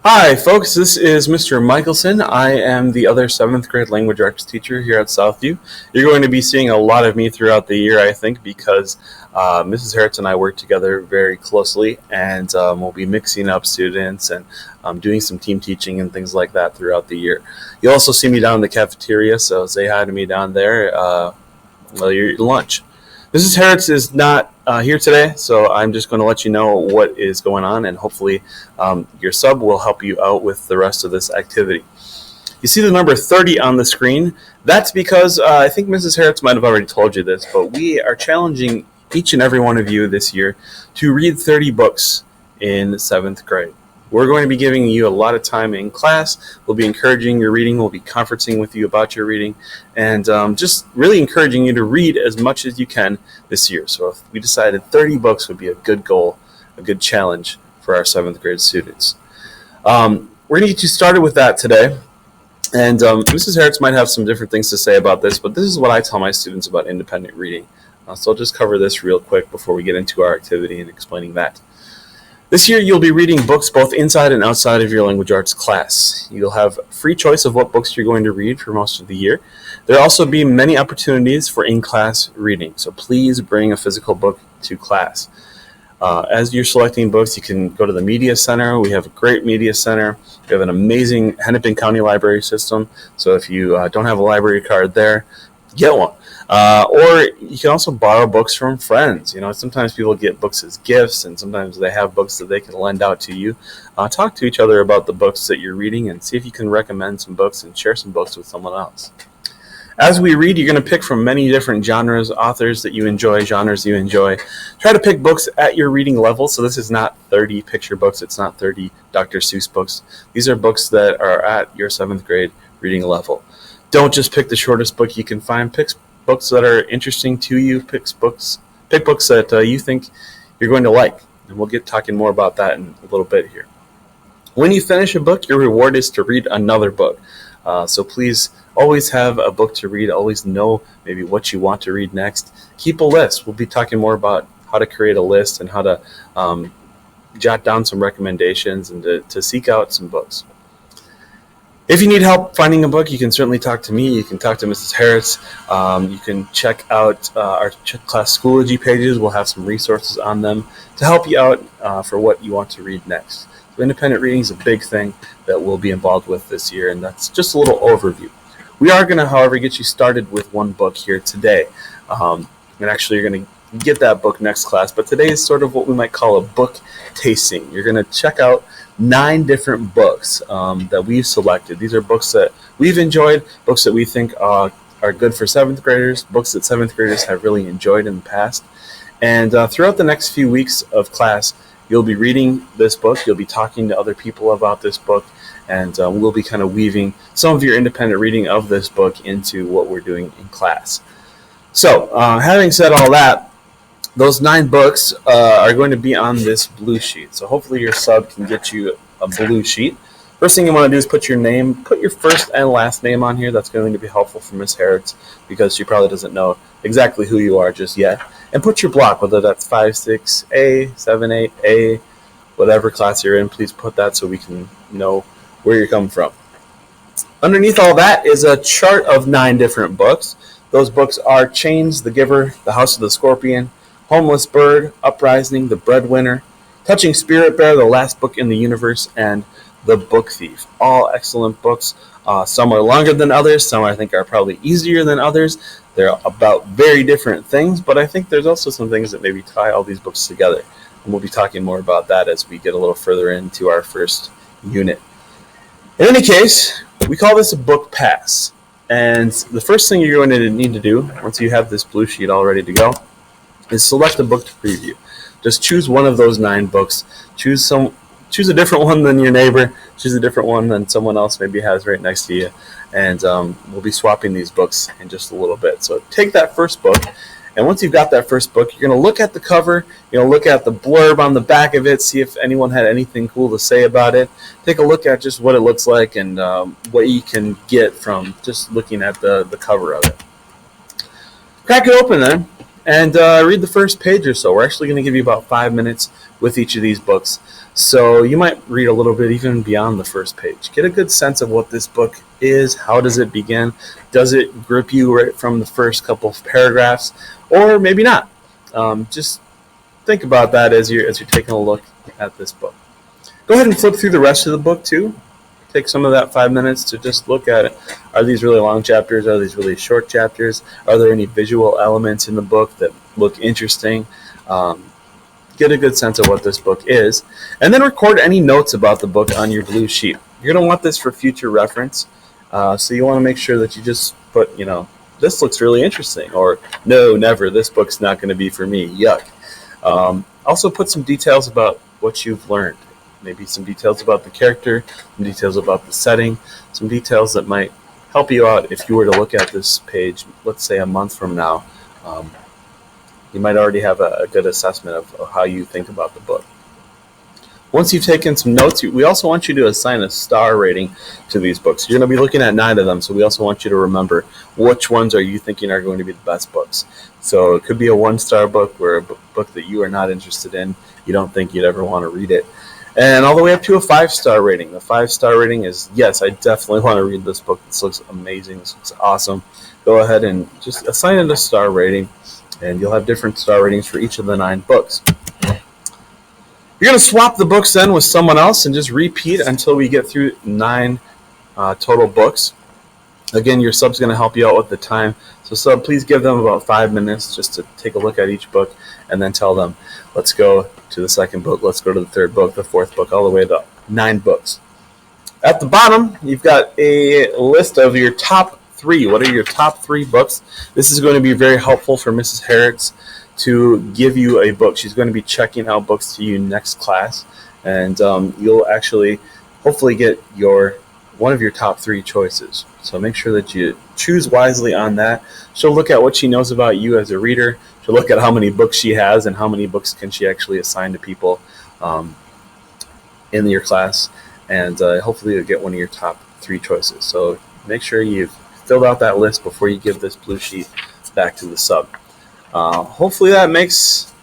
Hi, folks. This is Mr. Michelson. I am the other 7th grade language arts teacher here at Southview. You're going to be seeing a lot of me throughout the year, I think, because Mrs. Harris and I work together very closely, and we'll be mixing up students and doing some team teaching and things like that throughout the year. You'll also see me down in the cafeteria, so say hi to me down there while you're eating lunch. Mrs. Harris is not here today, so I'm just going to let you know what is going on, and hopefully your sub will help you out with the rest of this activity. You see the number 30 on the screen. That's because I think Mrs. Harris might have already told you this, but we are challenging each and every one of you this year to read 30 books in 7th grade. We're going to be giving you a lot of time in class. We'll be encouraging your reading. We'll be conferencing with you about your reading, and just really encouraging you to read as much as you can this year. So if we decided 30 books would be a good goal, a good challenge for our 7th grade students. We're going to get you started with that today. And Mrs. Harris might have some different things to say about this, but this is what I tell my students about independent reading. So I'll just cover this real quick before we get into our activity and explaining that. This year, you'll be reading books both inside and outside of your language arts class. You'll have free choice of what books you're going to read for most of the year. There'll also be many opportunities for in-class reading, so please bring a physical book to class. As you're selecting books, you can go to the Media Center. We have a great Media Center. We have an amazing Hennepin County library system, so if you don't have a library card there, get one. Or you can also borrow books from friends. You know, sometimes people get books as gifts, and sometimes they have books that they can lend out to you. Talk to each other about the books that you're reading and see if you can recommend some books and share some books with someone else. As we read, you're going to pick from many different genres, authors that you enjoy, genres you enjoy. Try to pick books at your reading level. So this is not 30 picture books. It's not 30 Dr. Seuss books. These are books that are at your 7th grade reading level. Don't just pick the shortest book you can find. Pick books that are interesting to you. Pick books that you think you're going to like. And we'll get talking more about that in a little bit here. When you finish a book, your reward is to read another book. So please always have a book to read. Always know maybe what you want to read next. Keep a list. We'll be talking more about how to create a list and how to jot down some recommendations and to seek out some books. If you need help finding a book, you can certainly talk to me. You can talk to Mrs. Harris. You can check out our class Schoology pages. We'll have some resources on them to help you out for what you want to read next. So independent reading is a big thing that we'll be involved with this year, and that's just a little overview. We are going to, however, get you started with one book here today. And actually, you're going to get that book next class, but today is sort of what we might call a book tasting. You're going to check out 9 different books that we've selected. These are books that we've enjoyed, books that we think are good for 7th graders, books that 7th graders have really enjoyed in the past. And throughout the next few weeks of class, you'll be reading this book, you'll be talking to other people about this book, and we'll be kind of weaving some of your independent reading of this book into what we're doing in class. So, having said all that, those 9 books are going to be on this blue sheet. So hopefully your sub can get you a blue sheet. First thing you want to do is put your name, put your first and last name on here. That's going to be helpful for Miss Harris because she probably doesn't know exactly who you are just yet. And put your block, whether that's 5, 6A, 7, 8A, whatever class you're in, please put that so we can know where you're coming from. Underneath all that is a chart of 9 different books. Those books are Chains, The Giver, The House of the Scorpion, Homeless Bird, Uprising, The Breadwinner, Touching Spirit Bear, The Last Book in the Universe, and The Book Thief. All excellent books. Some are longer than others. Some I think are probably easier than others. They're about very different things, but I think there's also some things that maybe tie all these books together. And we'll be talking more about that as we get a little further into our first unit. In any case, we call this a book pass. And the first thing you're going to need to do, once you have this blue sheet all ready to go, is select a book to preview. Just choose one of those 9 books. Choose a different one than your neighbor. Choose a different one than someone else maybe has right next to you. And we'll be swapping these books in just a little bit. So take that first book, and once you've got that first book, you're going to look at the cover. You're going to look at the blurb on the back of it, see if anyone had anything cool to say about it. Take a look at just what it looks like and what you can get from just looking at the cover of it. Crack it open then. and read the first page or so. We're actually going to give you about 5 minutes with each of these books. So you might read a little bit even beyond the first page. Get a good sense of what this book is. How does it begin? Does it grip you right from the first couple of paragraphs? Or maybe not. Just think about that as you're taking a look at this book. Go ahead and flip through the rest of the book too. Take some of that 5 minutes to just look at it. Are these really long chapters? Are these really short chapters? Are there any visual elements in the book that look interesting? Get a good sense of what this book is, and then record any notes about the book on your blue sheet. You're going to want this for future reference, so you want to make sure that you just put, this looks really interesting, or no, never, this book's not going to be for me, yuck. Also put some details about what you've learned, maybe some details about the character, some details about the setting, some details that might help you out if you were to look at this page, let's say a month from now. You might already have a good assessment of how you think about the book. Once you've taken some notes, we also want you to assign a star rating to these books. You're going to be looking at 9 of them, so we also want you to remember which ones are you thinking are going to be the best books. So it could be a 1-star book or a book that you are not interested in. You don't think you'd ever want to read it. And all the way up to a 5-star rating. The 5-star rating is, yes, I definitely want to read this book. This looks amazing. This looks awesome. Go ahead and just assign it a star rating, and you'll have different star ratings for each of the 9 books. You're going to swap the books then with someone else and just repeat until we get through 9 total books. Again, your sub's going to help you out with the time. So sub, please give them about 5 minutes just to take a look at each book and then tell them, let's go to the second book, let's go to the third book, the fourth book, all the way to 9 books. At the bottom, you've got a list of your top 3. What are your top 3 books? This is going to be very helpful for Mrs. Harris to give you a book. She's going to be checking out books to you next class, and you'll actually hopefully get one of your top 3 choices. So make sure that you choose wisely on that. She'll look at what she knows about you as a reader. She'll look at how many books she has and how many books can she actually assign to people in your class, and hopefully you'll get one of your top 3 choices. So make sure you've filled out that list before you give this blue sheet back to the sub. Hopefully that makes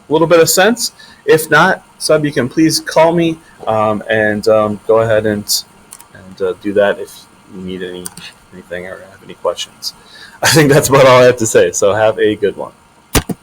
a little bit of sense. If not, sub, you can please call me and go ahead and do that if you need anything or have any questions. I think that's about all I have to say, so have a good one.